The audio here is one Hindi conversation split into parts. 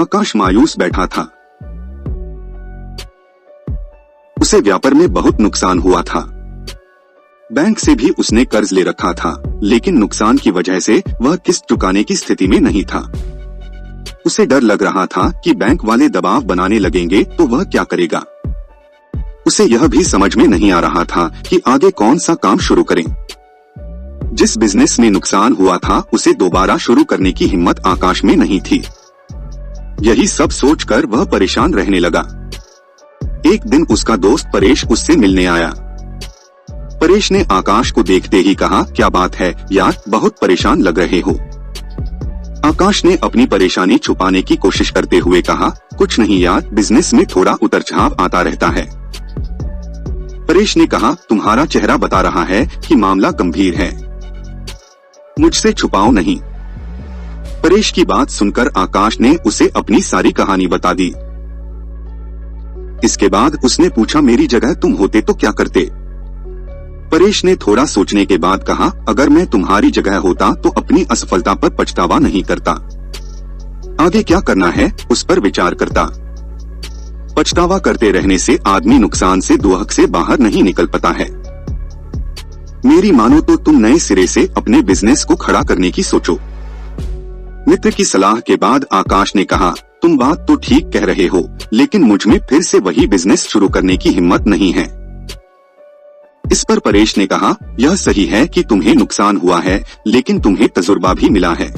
आकाश मायूस बैठा था। उसे व्यापार में बहुत नुकसान हुआ था। बैंक से भी उसने कर्ज ले रखा था, लेकिन नुकसान की वजह से वह किस्त चुकाने की स्थिति में नहीं था। उसे डर लग रहा था कि बैंक वाले दबाव बनाने लगेंगे तो वह क्या करेगा। उसे यह भी समझ में नहीं आ रहा था कि आगे कौन सा काम शुरू करें। जिस बिजनेस में नुकसान हुआ था उसे दोबारा शुरू करने की हिम्मत आकाश में नहीं थी। यही सब सोचकर वह परेशान रहने लगा। एक दिन उसका दोस्त परेश उससे मिलने आया। परेश ने आकाश को देखते ही कहा, क्या बात है यार, बहुत परेशान लग रहे हो। आकाश ने अपनी परेशानी छुपाने की कोशिश करते हुए कहा, कुछ नहीं यार, बिजनेस में थोड़ा उतर चढ़ाव आता रहता है। परेश ने कहा, तुम्हारा चेहरा बता रहा है कि मामला गंभीर है, मुझसे छुपाओ नहीं। परेश की बात सुनकर आकाश ने उसे अपनी सारी कहानी बता दी। इसके बाद उसने पूछा, मेरी जगह तुम होते तो क्या करते। परेश ने थोड़ा सोचने के बाद कहा, अगर मैं तुम्हारी जगह होता तो अपनी असफलता पर पछतावा नहीं करता। आगे क्या करना है उस पर विचार करता। पछतावा करते रहने से आदमी नुकसान से दुहक से बाहर नहीं निकल पाता है। मेरी मानो तो तुम नए सिरे से अपने बिजनेस को खड़ा करने की सोचो। मित्र की सलाह के बाद आकाश ने कहा, तुम बात तो ठीक कह रहे हो, लेकिन मुझ में फिर से वही बिजनेस शुरू करने की हिम्मत नहीं है। इस पर परेश ने कहा, यह सही है कि तुम्हें नुकसान हुआ है, लेकिन तुम्हें तजुर्बा भी मिला है।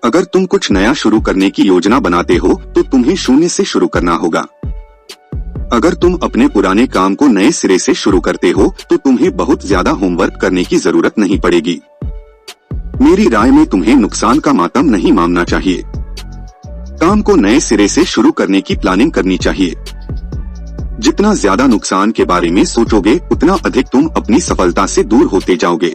अगर तुम कुछ नया शुरू करने की योजना बनाते हो तो तुम्हें शून्य से शुरू करना होगा। अगर तुम अपने पुराने काम को नए सिरे से शुरू करते हो तो तुम्हें बहुत ज्यादा होमवर्क करने की जरूरत नहीं पड़ेगी। मेरी राय में तुम्हें नुकसान का मातम नहीं मानना चाहिए। काम को नए सिरे से शुरू करने की प्लानिंग करनी चाहिए। जितना ज्यादा नुकसान के बारे में सोचोगे उतना अधिक तुम अपनी सफलता से दूर होते जाओगे।